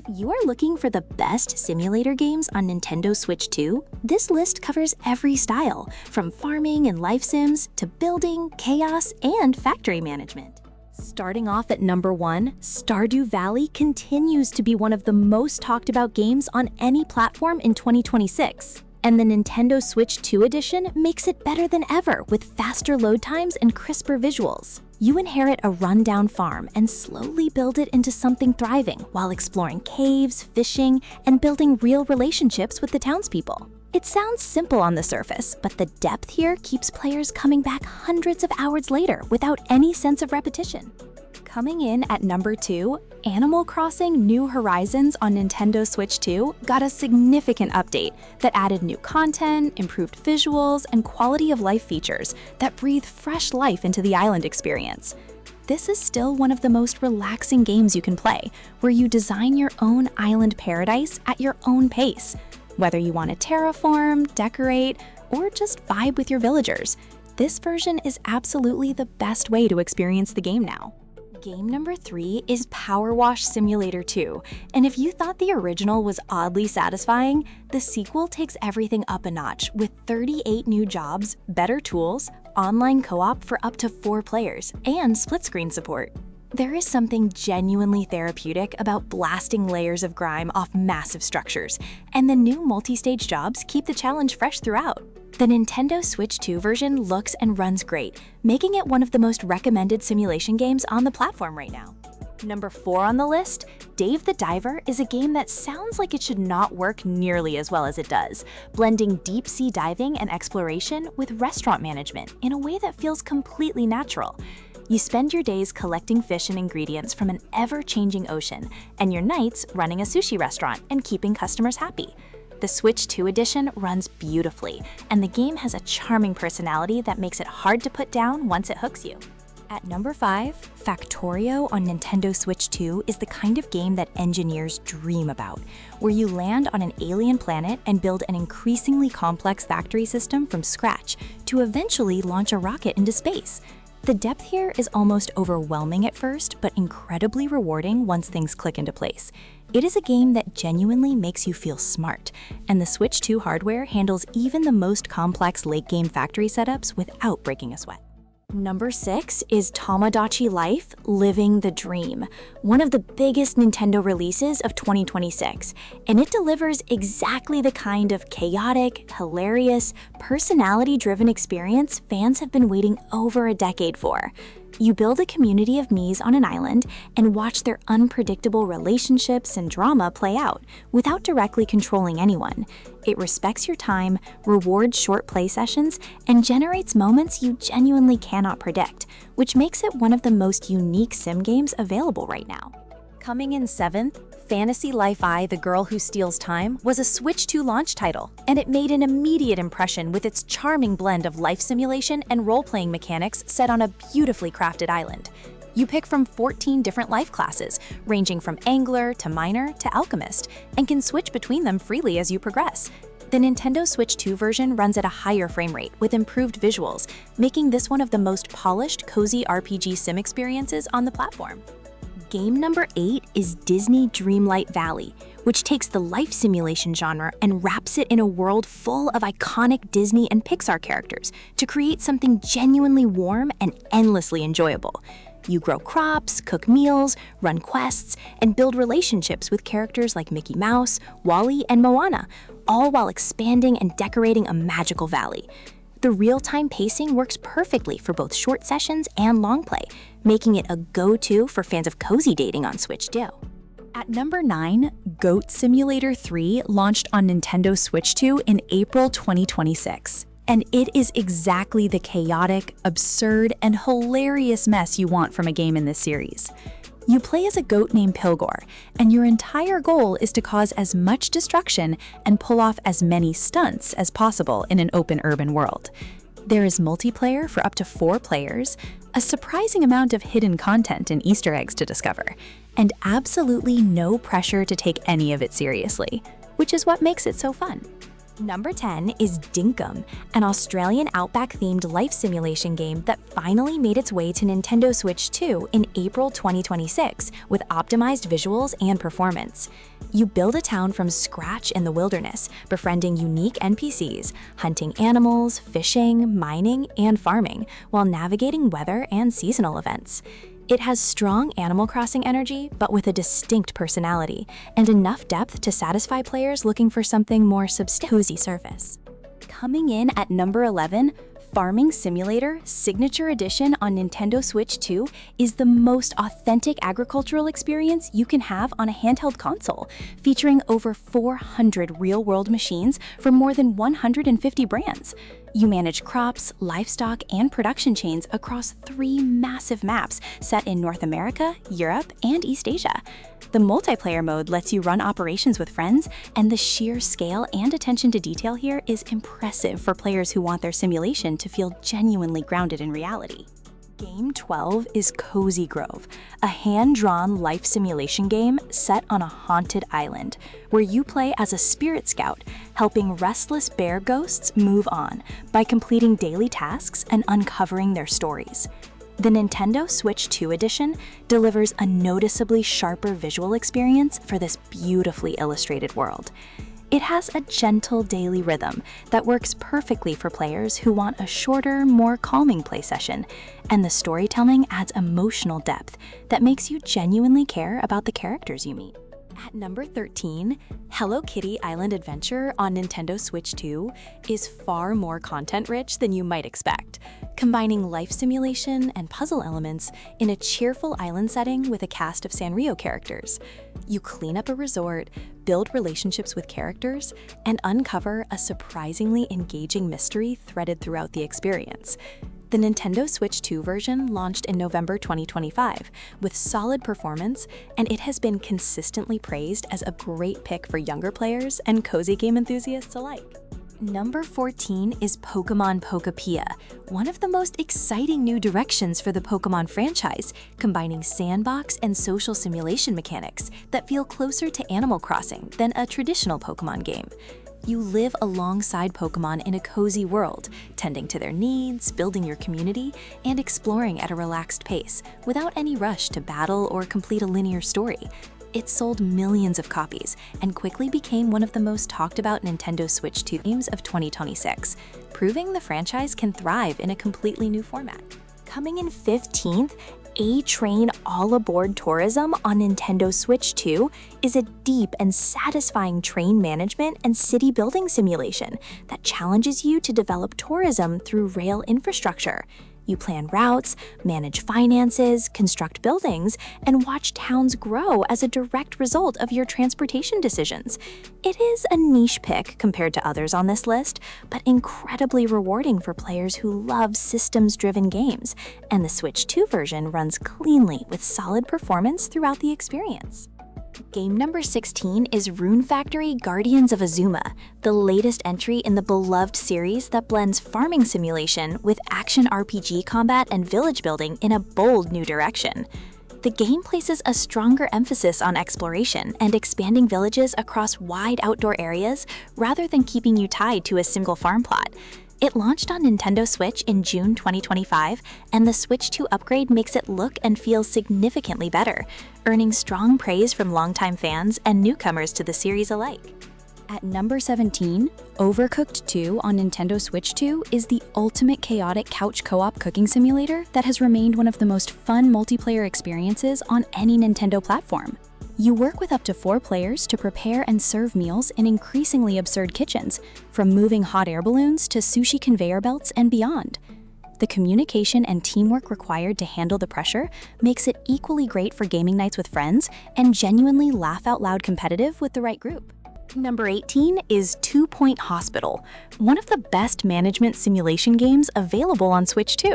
If you are looking for the best simulator games on Nintendo Switch 2, this list covers every style, from farming and life sims to building, chaos, and factory management. Starting off at number 1, Stardew Valley continues to be one of the most talked about games on any platform in 2026. And the Nintendo Switch 2 edition makes it better than ever with faster load times and crisper visuals. You inherit a rundown farm and slowly build it into something thriving while exploring caves, fishing, and building real relationships with the townspeople. It sounds simple on the surface, but the depth here keeps players coming back hundreds of hours later without any sense of repetition. Coming in at number 2, Animal Crossing New Horizons on Nintendo Switch 2 got a significant update that added new content, improved visuals, and quality of life features that breathe fresh life into the island experience. This is still one of the most relaxing games you can play, where you design your own island paradise at your own pace. Whether you want to terraform, decorate, or just vibe with your villagers, this version is absolutely the best way to experience the game now. Game number 3 is PowerWash Simulator 2, and if you thought the original was oddly satisfying, the sequel takes everything up a notch with 38 new jobs, better tools, online co-op for up to 4 players, and split-screen support. There is something genuinely therapeutic about blasting layers of grime off massive structures, and the new multi-stage jobs keep the challenge fresh throughout. The Nintendo Switch 2 version looks and runs great, making it one of the most recommended simulation games on the platform right now. Number 4 on the list, Dave the Diver is a game that sounds like it should not work nearly as well as it does, blending deep-sea diving and exploration with restaurant management in a way that feels completely natural. You spend your days collecting fish and ingredients from an ever-changing ocean, and your nights running a sushi restaurant and keeping customers happy. The Switch 2 edition runs beautifully, and the game has a charming personality that makes it hard to put down once it hooks you. At number 5, Factorio on Nintendo Switch 2 is the kind of game that engineers dream about, where you land on an alien planet and build an increasingly complex factory system from scratch to eventually launch a rocket into space. The depth here is almost overwhelming at first, but incredibly rewarding once things click into place. It is a game that genuinely makes you feel smart, and the Switch 2 hardware handles even the most complex late-game factory setups without breaking a sweat. Number 6 is Tomodachi Life: Living the Dream, one of the biggest Nintendo releases of 2026, and it delivers exactly the kind of chaotic, hilarious, personality-driven experience fans have been waiting over a decade for. You build a community of Miis on an island and watch their unpredictable relationships and drama play out without directly controlling anyone. It respects your time, rewards short play sessions, and generates moments you genuinely cannot predict, which makes it one of the most unique sim games available right now. Coming in 7th, Fantasy Life I: The Girl Who Steals Time was a Switch 2 launch title, and it made an immediate impression with its charming blend of life simulation and role-playing mechanics set on a beautifully crafted island. You pick from 14 different life classes, ranging from angler to miner to alchemist, and can switch between them freely as you progress. The Nintendo Switch 2 version runs at a higher frame rate with improved visuals, making this one of the most polished, cozy RPG sim experiences on the platform. Game number 8 is Disney Dreamlight Valley, which takes the life simulation genre and wraps it in a world full of iconic Disney and Pixar characters to create something genuinely warm and endlessly enjoyable. You grow crops, cook meals, run quests, and build relationships with characters like Mickey Mouse, Wall-E, and Moana, all while expanding and decorating a magical valley. The real-time pacing works perfectly for both short sessions and long play, making it a go-to for fans of cozy dating on Switch 2. At number 9, Goat Simulator 3 launched on Nintendo Switch 2 in April 2026. And it is exactly the chaotic, absurd, and hilarious mess you want from a game in this series. You play as a goat named Pilgor, and your entire goal is to cause as much destruction and pull off as many stunts as possible in an open urban world. There is multiplayer for up to 4 players, a surprising amount of hidden content and Easter eggs to discover, and absolutely no pressure to take any of it seriously, which is what makes it so fun. Number 10 is Dinkum, an Australian outback-themed life simulation game that finally made its way to Nintendo Switch 2 in April 2026 with optimized visuals and performance. You build a town from scratch in the wilderness, befriending unique NPCs, hunting animals, fishing, mining, and farming, while navigating weather and seasonal events. It has strong Animal Crossing energy, but with a distinct personality, and enough depth to satisfy players looking for something more cozy surface. Coming in at number 11, Farming Simulator Signature Edition on Nintendo Switch 2 is the most authentic agricultural experience you can have on a handheld console, featuring over 400 real-world machines from more than 150 brands. You manage crops, livestock, and production chains across 3 massive maps set in North America, Europe, and East Asia. The multiplayer mode lets you run operations with friends, and the sheer scale and attention to detail here is impressive for players who want their simulation to feel genuinely grounded in reality. Game 12 is Cozy Grove, a hand-drawn life simulation game set on a haunted island, where you play as a spirit scout, helping restless bear ghosts move on by completing daily tasks and uncovering their stories. The Nintendo Switch 2 edition delivers a noticeably sharper visual experience for this beautifully illustrated world. It has a gentle daily rhythm that works perfectly for players who want a shorter, more calming play session, and the storytelling adds emotional depth that makes you genuinely care about the characters you meet. At number 13, Hello Kitty Island Adventure on Nintendo Switch 2 is far more content-rich than you might expect, combining life simulation and puzzle elements in a cheerful island setting with a cast of Sanrio characters. You clean up a resort, build relationships with characters, and uncover a surprisingly engaging mystery threaded throughout the experience. The Nintendo Switch 2 version launched in November 2025 with solid performance, and it has been consistently praised as a great pick for younger players and cozy game enthusiasts alike. Number 14 is Pokemon Pokopia, one of the most exciting new directions for the Pokemon franchise, combining sandbox and social simulation mechanics that feel closer to Animal Crossing than a traditional Pokemon game. You live alongside Pokemon in a cozy world, tending to their needs, building your community, and exploring at a relaxed pace, without any rush to battle or complete a linear story. It sold millions of copies and quickly became one of the most talked about Nintendo Switch 2 games of 2026, proving the franchise can thrive in a completely new format. Coming in 15th, A-Train All-Aboard Tourism on Nintendo Switch 2 is a deep and satisfying train management and city building simulation that challenges you to develop tourism through rail infrastructure. You plan routes, manage finances, construct buildings, and watch towns grow as a direct result of your transportation decisions. It is a niche pick compared to others on this list, but incredibly rewarding for players who love systems-driven games, and the Switch 2 version runs cleanly with solid performance throughout the experience. Game number 16 is Rune Factory Guardians of Azuma, the latest entry in the beloved series that blends farming simulation with action RPG combat and village building in a bold new direction. The game places a stronger emphasis on exploration and expanding villages across wide outdoor areas rather than keeping you tied to a single farm plot. It launched on Nintendo Switch in June 2025, and the Switch 2 upgrade makes it look and feel significantly better, earning strong praise from longtime fans and newcomers to the series alike. At number 17, Overcooked 2 on Nintendo Switch 2 is the ultimate chaotic couch co-op cooking simulator that has remained one of the most fun multiplayer experiences on any Nintendo platform. You work with up to 4 players to prepare and serve meals in increasingly absurd kitchens, from moving hot air balloons to sushi conveyor belts and beyond. The communication and teamwork required to handle the pressure makes it equally great for gaming nights with friends and genuinely laugh-out-loud competitive with the right group. Number 18 is 2 Point Hospital, one of the best management simulation games available on Switch 2,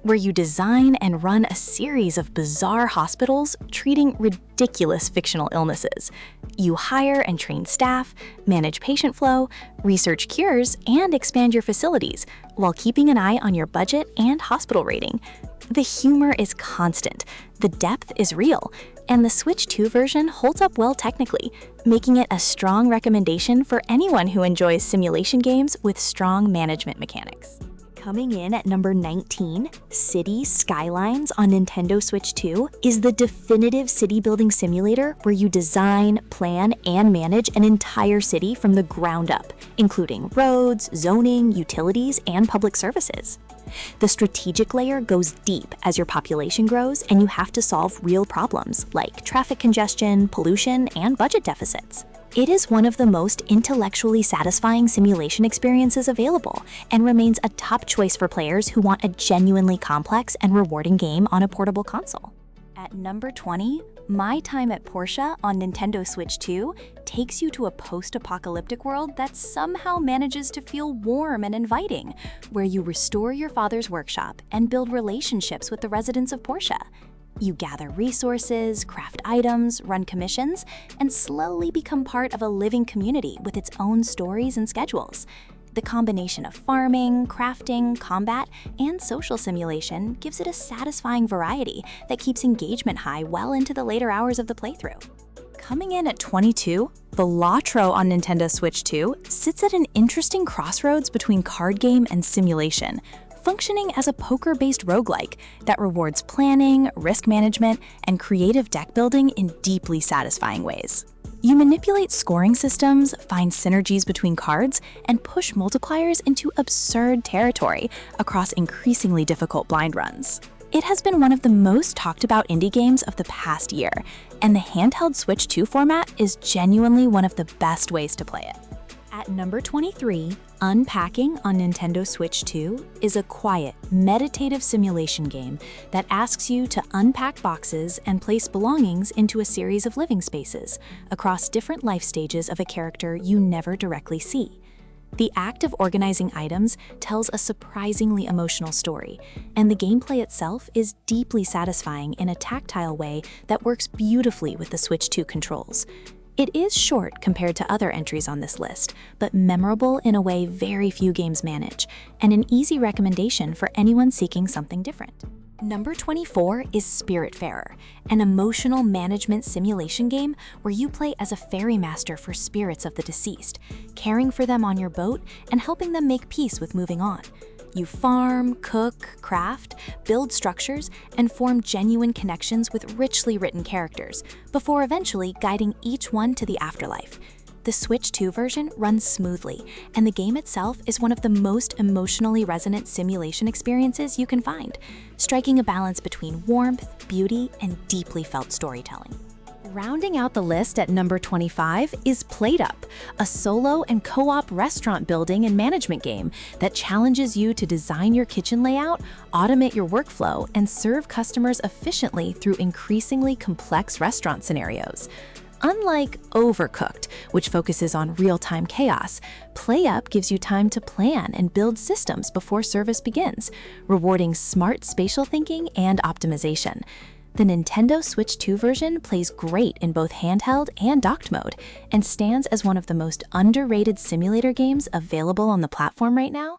where you design and run a series of bizarre hospitals treating ridiculous fictional illnesses. You hire and train staff, manage patient flow, research cures, and expand your facilities, while keeping an eye on your budget and hospital rating. The humor is constant, the depth is real, And the Switch 2 version holds up well technically, making it a strong recommendation for anyone who enjoys simulation games with strong management mechanics. Coming in at number 19, City Skylines on Nintendo Switch 2 is the definitive city building simulator where you design, plan, and manage an entire city from the ground up, including roads, zoning, utilities, and public services. The strategic layer goes deep as your population grows and you have to solve real problems like traffic congestion, pollution, and budget deficits. It is one of the most intellectually satisfying simulation experiences available and remains a top choice for players who want a genuinely complex and rewarding game on a portable console. At number 20, My Time at Portia on Nintendo Switch 2 takes you to a post-apocalyptic world that somehow manages to feel warm and inviting, where you restore your father's workshop and build relationships with the residents of Portia. You gather resources, craft items, run commissions, and slowly become part of a living community with its own stories and schedules. The combination of farming, crafting, combat, and social simulation gives it a satisfying variety that keeps engagement high well into the later hours of the playthrough. Coming in at 22, Balatro on Nintendo Switch 2 sits at an interesting crossroads between card game and simulation, functioning as a poker-based roguelike that rewards planning, risk management, and creative deck building in deeply satisfying ways. You manipulate scoring systems, find synergies between cards, and push multipliers into absurd territory across increasingly difficult blind runs. It has been one of the most talked about indie games of the past year, and the handheld Switch 2 format is genuinely one of the best ways to play it. At number 23, Unpacking on Nintendo Switch 2 is a quiet, meditative simulation game that asks you to unpack boxes and place belongings into a series of living spaces across different life stages of a character you never directly see. The act of organizing items tells a surprisingly emotional story, and the gameplay itself is deeply satisfying in a tactile way that works beautifully with the Switch 2 controls. It is short compared to other entries on this list, but memorable in a way very few games manage, and an easy recommendation for anyone seeking something different. Number 24 is Spiritfarer, an emotional management simulation game where you play as a ferrymaster for spirits of the deceased, caring for them on your boat and helping them make peace with moving on. You farm, cook, craft, build structures, and form genuine connections with richly written characters, before eventually guiding each one to the afterlife. The Switch 2 version runs smoothly, and the game itself is one of the most emotionally resonant simulation experiences you can find, striking a balance between warmth, beauty, and deeply felt storytelling. Rounding out the list at number 25 is PlateUp, a solo and co-op restaurant building and management game that challenges you to design your kitchen layout, automate your workflow, and serve customers efficiently through increasingly complex restaurant scenarios. Unlike Overcooked, which focuses on real-time chaos, PlateUp gives you time to plan and build systems before service begins, rewarding smart spatial thinking and optimization. The Nintendo Switch 2 version plays great in both handheld and docked mode, and stands as one of the most underrated simulator games available on the platform right now.